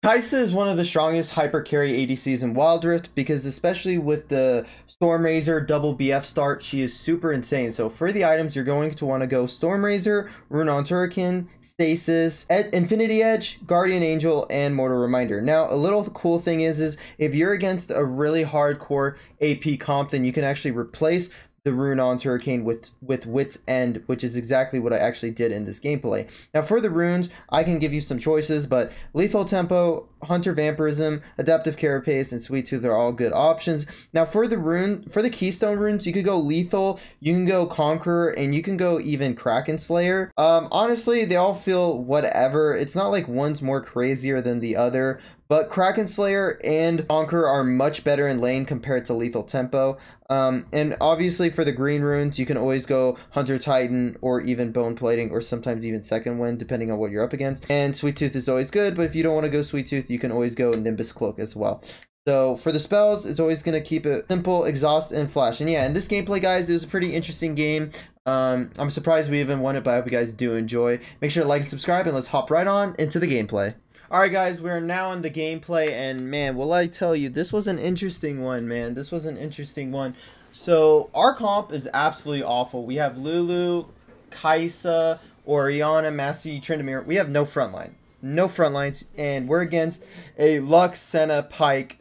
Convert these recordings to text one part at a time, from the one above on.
Kaisa is one of the strongest hyper carry ADCs in Wild Rift because especially with the Storm Razor double BF start, she is super insane. So for the items, you're going to want to go Storm Razor, Rune on Turrican, Stasis, Infinity Edge, Guardian Angel, and Mortal Reminder. Now, a little cool thing is if you're against a really hardcore AP comp, then you can actually replace the Rune on Hurricane with Wit's End, which is exactly what I actually did in this gameplay. Now for the runes, I can give you some choices, but Lethal Tempo, Hunter Vampirism, Adaptive Carapace, and Sweet Tooth are all good options. Now for the Keystone runes, you could go Lethal, you can go Conqueror, and you can go even Kraken Slayer. Honestly, they all feel whatever. It's not like one's more crazier than the other, but Kraken Slayer and Conqueror are much better in lane compared to Lethal Tempo. And obviously for the green runes, you can always go Hunter Titan or even Bone Plating or sometimes even Second Wind, depending on what you're up against. And Sweet Tooth is always good, but if you don't want to go Sweet Tooth, you can always go Nimbus Cloak as well. So for the spells, it's always going to keep it simple, Exhaust, and Flash. And yeah, in this gameplay, guys, it was a pretty interesting game. I'm surprised we even won it, but I hope you guys do enjoy. Make sure to like and subscribe, and let's hop right on into the gameplay. Alright guys, we're now in the gameplay, and man, will I tell you, this was an interesting one, man. This was an interesting one. So, our comp is absolutely awful. We have Lulu, Kaisa, Orianna, Master Yi, Tryndamere. We have no front line. No front lines, and we're against a Lux, Senna, Pyke,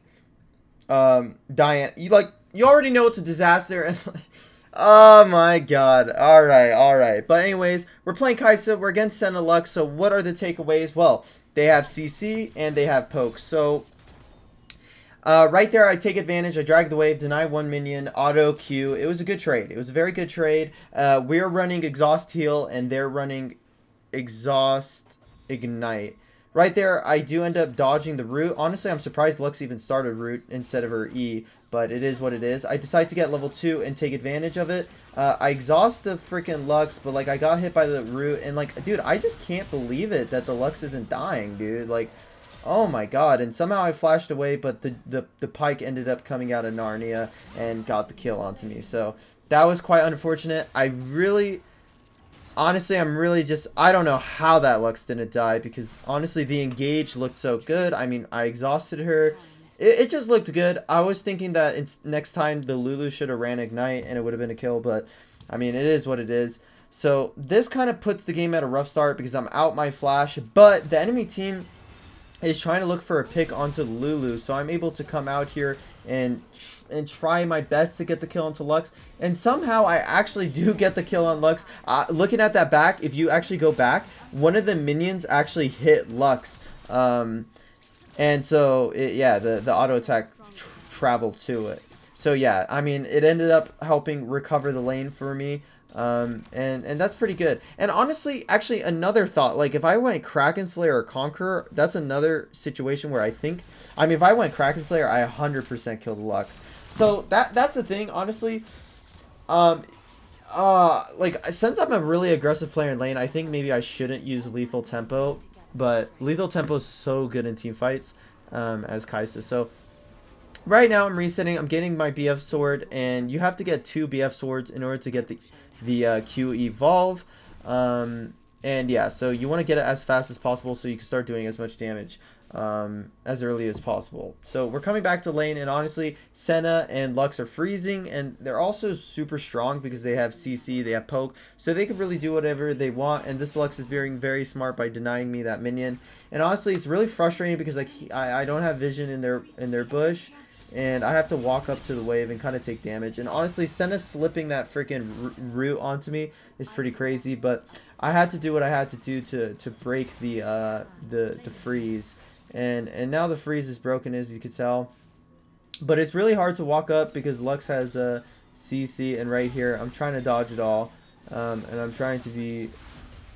Diana. You already know it's a disaster. Oh my god. Alright. But anyways, we're playing Kaisa. We're against Senna, Lux. So what are the takeaways? Well, they have CC and they have poke. So right there, I take advantage. I drag the wave, deny one minion, auto Q. It was a good trade. It was a very good trade. We're running Exhaust Heal and they're running Exhaust Ignite. Right there, I do end up dodging the root. Honestly, I'm surprised Lux even started root instead of her E, but it is what it is. I decide to get level 2 and take advantage of it. I exhaust the freaking Lux, but like I got hit by the root, and like, dude, I just can't believe it that the Lux isn't dying, dude. Like, oh my god. And somehow I flashed away, but the Pyke ended up coming out of Narnia and got the kill onto me. So that was quite unfortunate. Honestly, I don't know how that Lux didn't die, because honestly, the engage looked so good. I mean, I exhausted her. It just looked good. I was thinking that next time the Lulu should have ran Ignite and it would have been a kill, but I mean, it is what it is. So this kind of puts the game at a rough start because I'm out my flash, but the enemy team is trying to look for a pick onto Lulu, so I'm able to come out here and try my best to get the kill onto Lux, and somehow I actually do get the kill on Lux. Looking at that back, if you actually go back, one of the minions actually hit Lux, and so yeah, the auto attack traveled to it. So yeah, I mean, it ended up helping recover the lane for me. And that's pretty good. And honestly, actually, another thought, like if I went Kraken Slayer or Conqueror, that's another situation where I mean, if I went Kraken Slayer, I 100% killed Lux. So that's the thing, honestly. Like, since I'm a really aggressive player in lane, I think maybe I shouldn't use Lethal Tempo, but Lethal Tempo is so good in team fights, as Kaisa. So right now I'm resetting, I'm getting my BF sword, and you have to get 2 BF swords in order to get the Q evolve, and yeah, so you want to get it as fast as possible so you can start doing as much damage as early as possible. So we're coming back to lane, and honestly, Senna and Lux are freezing, and they're also super strong because they have CC, they have poke, so they can really do whatever they want. And this Lux is being very smart by denying me that minion, and honestly, it's really frustrating because like I don't have vision in their bush, and I have to walk up to the wave and kind of take damage. And honestly, Senna slipping that freaking root onto me is pretty crazy, but I had to do what I had to do to break the freeze. And now the freeze is broken, as you can tell. But it's really hard to walk up because Lux has a CC, and right here I'm trying to dodge it all, and I'm trying to be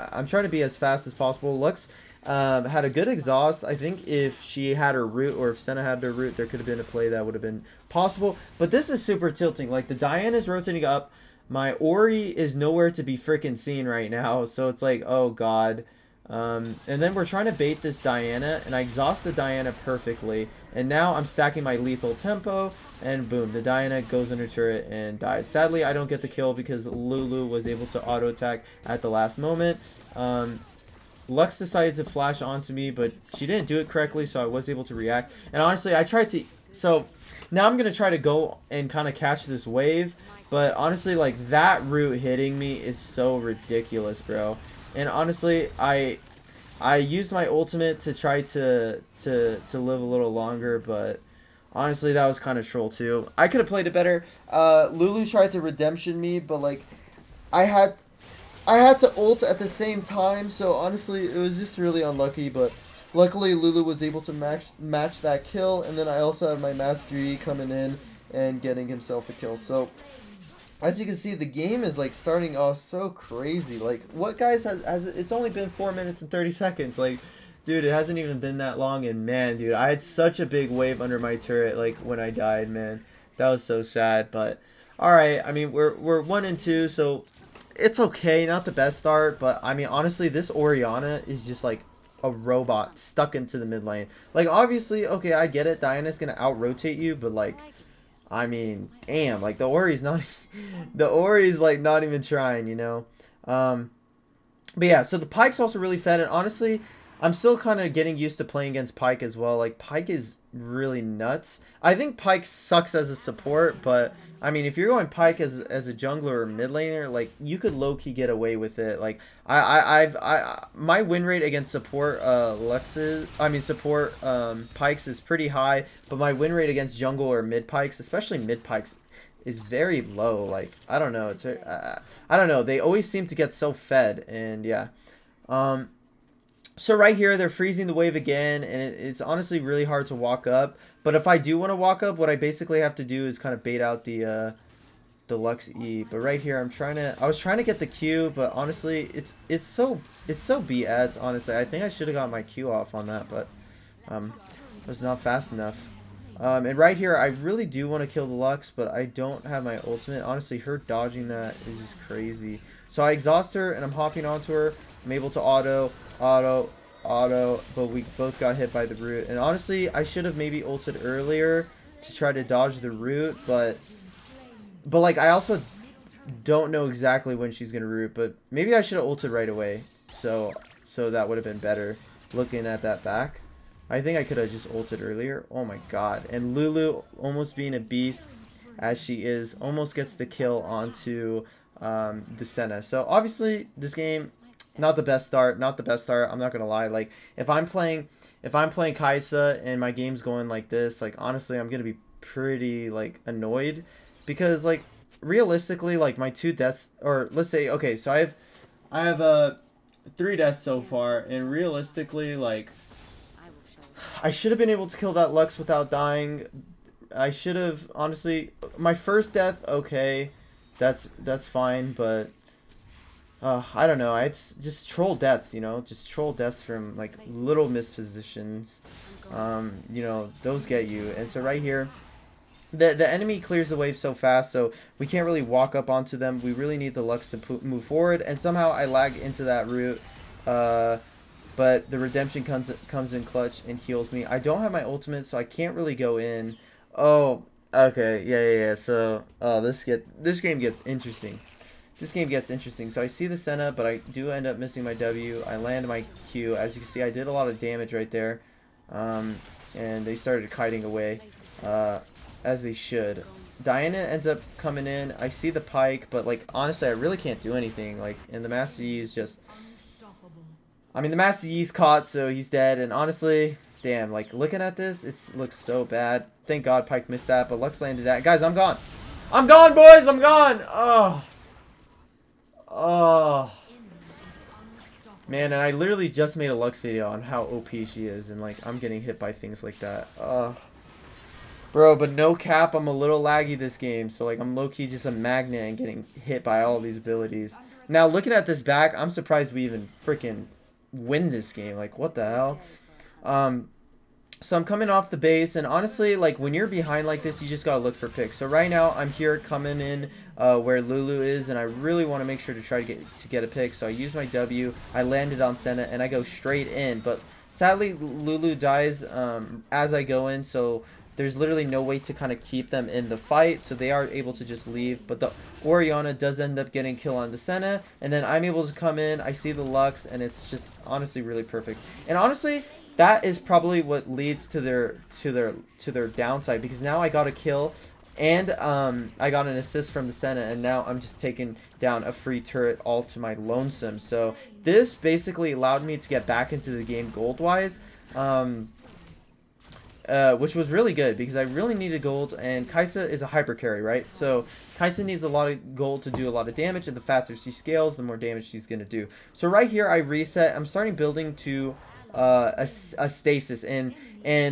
as fast as possible. Lux had a good exhaust. I think if she had her root, or if Senna had her root, there could have been a play that would have been possible. But this is super tilting. Like, the Diana is rotating up. My Ori is nowhere to be freaking seen right now. So it's like, oh god. And then we're trying to bait this Diana, and I exhaust the Diana perfectly. And now I'm stacking my Lethal Tempo, and boom, the Diana goes under turret and dies. Sadly, I don't get the kill because Lulu was able to auto attack at the last moment. Lux decided to flash onto me, but she didn't do it correctly, so I was able to react. And honestly, I tried to... So, now I'm going to try to go and kind of catch this wave. But honestly, like, that root hitting me is so ridiculous, bro. And honestly, I used my ultimate to try to live a little longer, but... Honestly, that was kind of troll, too. I could have played it better. Lulu tried to redemption me, but, like, I had to ult at the same time, so honestly, it was just really unlucky, but luckily Lulu was able to match that kill, and then I also have my Master E coming in and getting himself a kill. So, as you can see, the game is, like, starting off so crazy. Like, what, guys, has it's only been 4 minutes and 30 seconds, like... Dude, it hasn't even been that long, and man, dude, I had such a big wave under my turret, like, when I died, man. That was so sad, but, alright, I mean, we're 1 and 2, so it's okay, not the best start, but, I mean, honestly, this Orianna is just, like, a robot stuck into the mid lane. Like, obviously, okay, I get it, Diana's gonna out-rotate you, but, like, I mean, damn, like, the Ori's not, the Ori's, like, not even trying, you know? But, yeah, so the Pyke's also really fed, and honestly... I'm still kind of getting used to playing against Pyke as well. Like, Pyke is really nuts. I think Pyke sucks as a support, but, I mean, if you're going Pyke as a jungler or mid laner, like, you could low-key get away with it. Like, my win rate against support support Pykes is pretty high, but my win rate against jungle or mid Pykes, especially mid Pykes, is very low. Like, I don't know. It's I don't know. They always seem to get so fed, and yeah. So right here, they're freezing the wave again, and it's honestly really hard to walk up. But if I do want to walk up, what I basically have to do is kind of bait out the Lux E. But right here, I was trying to get the Q, but honestly, it's so BS. Honestly, I think I should have got my Q off on that, but was not fast enough. And right here, I really do want to kill the Lux, but I don't have my ultimate. Honestly, her dodging that is just crazy. So I exhaust her, and I'm hopping onto her. I'm able to auto, but we both got hit by the root. And honestly, I should have maybe ulted earlier to try to dodge the root, but like, I also don't know exactly when she's gonna root, but maybe I should have ulted right away. So that would have been better looking at that back. I think I could have just ulted earlier. Oh my god. And Lulu, almost being a beast as she is, almost gets the kill onto the Senna. So obviously this game, not the best start, I'm not gonna lie. Like, if I'm playing Kai'Sa and my game's going like this, like, honestly, I'm gonna be pretty, like, annoyed, because, like, realistically, like, my 2 deaths, or let's say, okay, so I have 3 deaths so far, and realistically, like, I should have been able to kill that Lux without dying. I should have, honestly, my first death, okay, that's fine, but I don't know. It's just troll deaths, you know, just troll deaths from, like, little mispositions. You know, those get you. And so right here, the enemy clears the wave so fast, so we can't really walk up onto them. We really need the Lux to move forward, and somehow I lag into that route. But the redemption comes in clutch and heals me. I don't have my ultimate, so I can't really go in. Oh, okay, yeah. So, this game gets interesting. This game gets interesting. So I see the Senna, but I do end up missing my W. I land my Q. As you can see, I did a lot of damage right there. And they started kiting away, as they should. Diana ends up coming in. I see the Pyke, but, like, honestly, I really can't do anything. Like, and the Master Yi is just... I mean, the Master Yi's caught, so he's dead. And honestly, damn, like, looking at this, it looks so bad. Thank God Pyke missed that, but Lux landed that. Guys, I'm gone. I'm gone, boys! I'm gone! Oh, man, and I literally just made a Lux video on how OP she is, and, like, I'm getting hit by things like that. Bro, but no cap, I'm a little laggy this game, so, like, I'm low-key just a magnet and getting hit by all these abilities. Now, looking at this back, I'm surprised we even freaking win this game. Like, what the hell? So I'm coming off the base, and honestly, like, when you're behind like this, you just gotta look for picks. So right now, I'm here coming in where Lulu is, and I really want to make sure to try to get a pick. So I use my W, I landed on Senna, and I go straight in. But sadly, Lulu dies as I go in, so there's literally no way to kind of keep them in the fight, so they are able to just leave. But the Orianna does end up getting kill on the Senna, and then I'm able to come in. I see the Lux, and it's just honestly really perfect. And honestly, that is probably what leads to their downside, because now I got a kill, and I got an assist from the Senna, and now I'm just taking down a free turret all to my lonesome. So this basically allowed me to get back into the game gold-wise, which was really good because I really needed gold, and Kai'Sa is a hyper carry, right? So Kai'Sa needs a lot of gold to do a lot of damage, and the faster she scales, the more damage she's going to do. So right here, I reset. I'm starting building to a stasis, and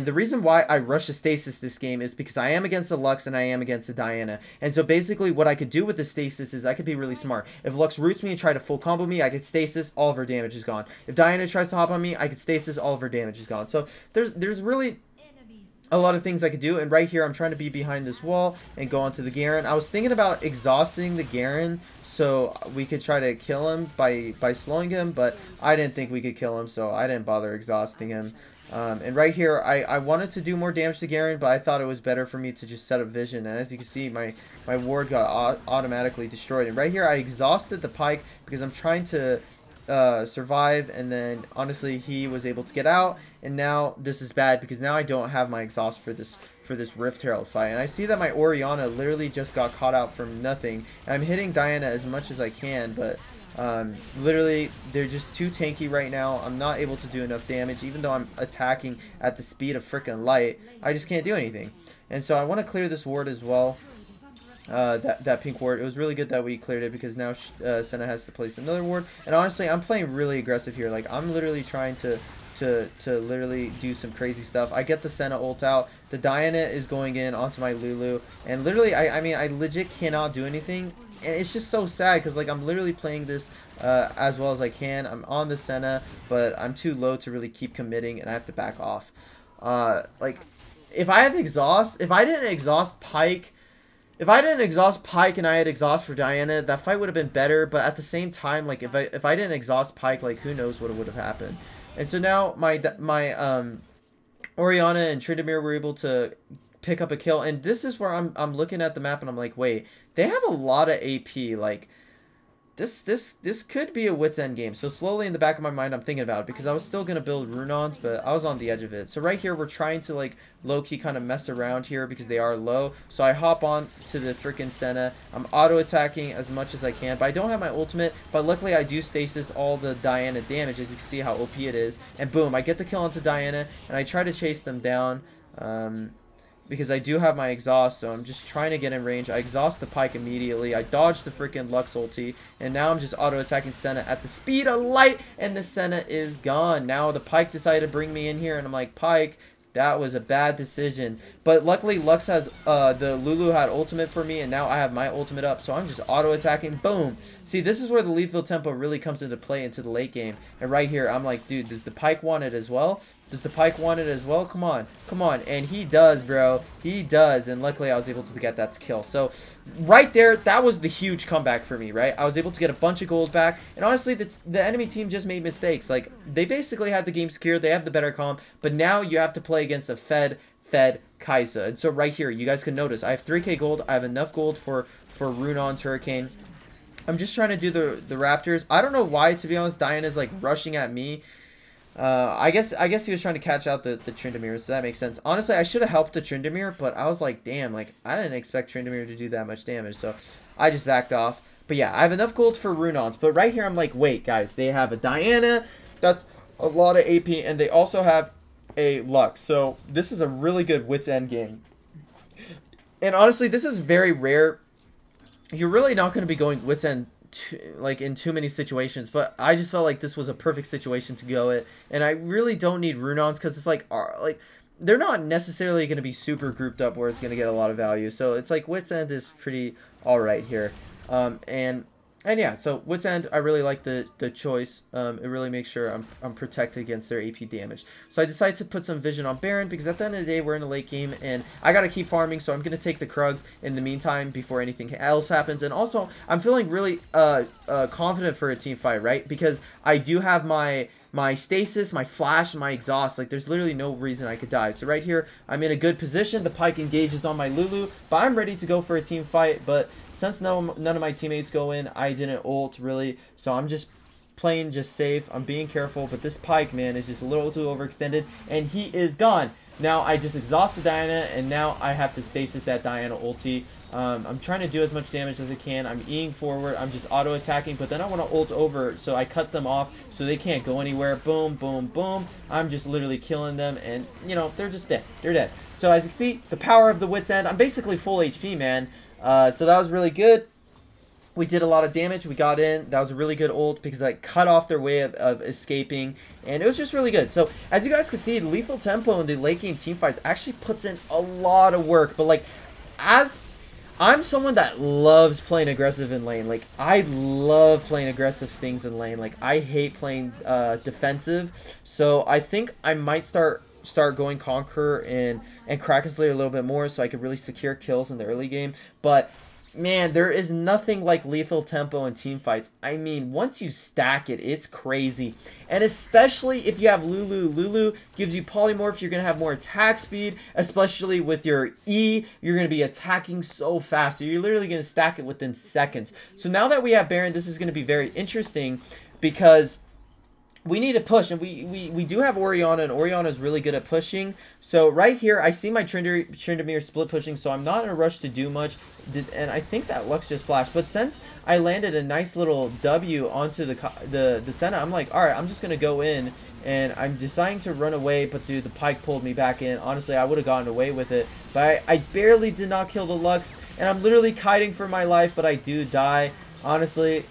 the reason why I rush a stasis this game is because I am against the Lux and I am against the Diana. And so basically what I could do with the stasis is I could be really smart. If Lux roots me and try to full combo me, I could stasis, all of her damage is gone. If Diana tries to hop on me, I could stasis, all of her damage is gone. So there's really a lot of things I could do, and right here I'm trying to be behind this wall and go onto the Garen. I was thinking about exhausting the Garen so we could try to kill him by slowing him, but I didn't think we could kill him, so I didn't bother exhausting him. And right here, I wanted to do more damage to Garen, but I thought it was better for me to just set up vision. And as you can see, my ward got automatically destroyed. And right here, I exhausted the Pyke because I'm trying to survive, and then honestly he was able to get out, and now this is bad because now I don't have my exhaust for this Rift Herald fight. And I see that my Orianna literally just got caught out from nothing, and I'm hitting Diana as much as I can, but literally they're just too tanky right now. I'm not able to do enough damage even though I'm attacking at the speed of freaking light. I just can't do anything. And so I want to clear this ward as well. That pink ward. It was really good that we cleared it because now Senna has to place another ward. And honestly, I'm playing really aggressive here. Like, I'm literally trying to literally do some crazy stuff. I get the Senna ult out. The Diana is going in onto my Lulu, and literally, I mean, I legit cannot do anything. And it's just so sad because, like, I'm literally playing this as well as I can. I'm on the Senna, but I'm too low to really keep committing, and I have to back off. Like, if I didn't exhaust Pyke and I had exhaust for Diana, that fight would have been better. But at the same time, like, if I didn't exhaust Pyke, like, who knows what would have happened. And so now my Orianna and Tryndamere were able to pick up a kill, and this is where I'm looking at the map and I'm like, wait, they have a lot of AP. Like, this could be a wit's end game. So slowly in the back of my mind I'm thinking about it because I was still gonna build Runons, but I was on the edge of it. So right here we're trying to, like, low-key kind of mess around here because they are low. So I hop on to the freaking Senna. I'm auto-attacking as much as I can, but I don't have my ultimate. But luckily I do stasis all the Diana damage, as you can see how OP it is. And boom, I get the kill onto Diana, and I try to chase them down. Because I do have my exhaust, so I'm just trying to get in range. I exhaust the Pyke immediately. I dodge the freaking Lux ulti, and now I'm just auto-attacking Senna at the speed of light, and the Senna is gone. Now the Pyke decided to bring me in here, and I'm like, Pyke, that was a bad decision. But luckily, Lux has, the Lulu had ultimate for me, and now I have my ultimate up, so I'm just auto-attacking. Boom. See, this is where the lethal tempo really comes into play into the late game. And right here, I'm like, dude, does the Pyke want it as well? Does the Pyke want it as well? Come on. Come on. And he does, bro. He does. And luckily, I was able to get that to kill. So, right there, that was the huge comeback for me, right? I was able to get a bunch of gold back. And honestly, the enemy team just made mistakes. Like, they basically had the game secured. They have the better comp. But now you have to play against a fed Kai'Sa. And so right here, you guys can notice, I have 3k gold. I have enough gold for Runon's Hurricane. I'm just trying to do the Raptors. I don't know why, to be honest, Diana's, like, rushing at me. I guess he was trying to catch out the Tryndamere, so that makes sense. Honestly, I should have helped the Tryndamere, but I was like, damn, like, I didn't expect Tryndamere to do that much damage, so I just backed off. But yeah, I have enough gold for Runons, but right here I'm like, wait, guys, they have a Diana, that's a lot of AP, and they also have a Lux, so this is a really good wit's end game. And honestly, this is very rare. You're really not going to be going wit's end like in too many situations, but I just felt like this was a perfect situation to go it, and I really don't need Runons because it's like they're not necessarily going to be super grouped up where it's going to get a lot of value, so it's like wit's end is pretty all right here. And yeah, so wit's end, I really like the choice. It really makes sure I'm protected against their AP damage. So I decided to put some vision on Baron because at the end of the day, we're in a late game and I got to keep farming. So I'm going to take the Krugs in the meantime before anything else happens. And also, I'm feeling really confident for a team fight, right? Because I do have my my stasis, my flash, and my exhaust. Like, there's literally no reason I could die. So right here, I'm in a good position. The Pyke engages on my Lulu, but I'm ready to go for a team fight. But since none of my teammates go in, I didn't ult, really. So I'm just playing just safe. I'm being careful, but this Pyke, man, is just a little too overextended, and he is gone. Now I just exhausted Diana, and now I have to stasis that Diana ulti. I'm trying to do as much damage as I can. I'm Eing forward. I'm just auto attacking, but then I want to ult over, so I cut them off so they can't go anywhere. Boom, boom, boom. I'm just literally killing them, and you know, they're just dead. They're dead. So as you can see, the power of the Wit's End. I'm basically full HP, man. So that was really good. We did a lot of damage. We got in. That was a really good ult because I cut off their way of escaping. And it was just really good. So, as you guys can see, lethal tempo in the late game teamfights actually puts in a lot of work. But, like, as I'm someone that loves playing aggressive in lane. Like, I love playing aggressive things in lane. Like, I hate playing defensive. So, I think I might start going Conqueror and Kraken Slayer a little bit more so I could really secure kills in the early game. But man, there is nothing like lethal tempo in team fights. I mean, once you stack it, it's crazy. And especially if you have Lulu. Lulu gives you polymorph. You're going to have more attack speed, especially with your E. You're going to be attacking so fast. So you're literally going to stack it within seconds. So now that we have Baron, this is going to be very interesting because we need to push, and we do have Orianna, and Orianna is really good at pushing. So right here, I see my Tryndamere split pushing, so I'm not in a rush to do much. And I think that Lux just flashed. But since I landed a nice little W onto the Senna, I'm like, all right, I'm just going to go in, and I'm deciding to run away. But dude, the Pyke pulled me back in. Honestly, I would have gotten away with it. But I barely did not kill the Lux, and I'm literally kiting for my life, but I do die. Honestly,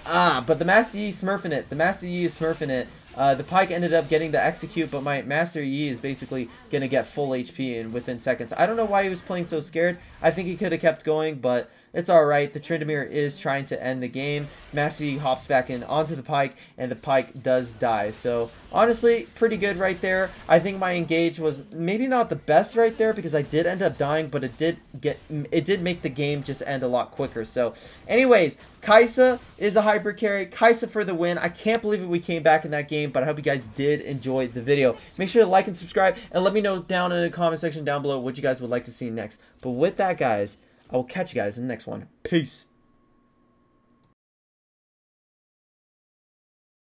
but the Master Yi is smurfing it. The Master Yi is smurfing it. The Pyke ended up getting the execute, but my Master Yi is basically going to get full HP in within seconds. I don't know why he was playing so scared. I think he could have kept going, but it's alright. The Tryndamere is trying to end the game. Master Yi hops back in onto the Pyke, and the Pyke does die. So, honestly, pretty good right there. I think my engage was maybe not the best right there because I did end up dying, but it did make the game just end a lot quicker. So, anyways, Kai'Sa is a hyper carry. Kai'Sa for the win. I can't believe we came back in that game, but I hope you guys did enjoy the video. Make sure to like and subscribe, and let me know down in the comment section down below what you guys would like to see next. But with that, guys, I will catch you guys in the next one. Peace.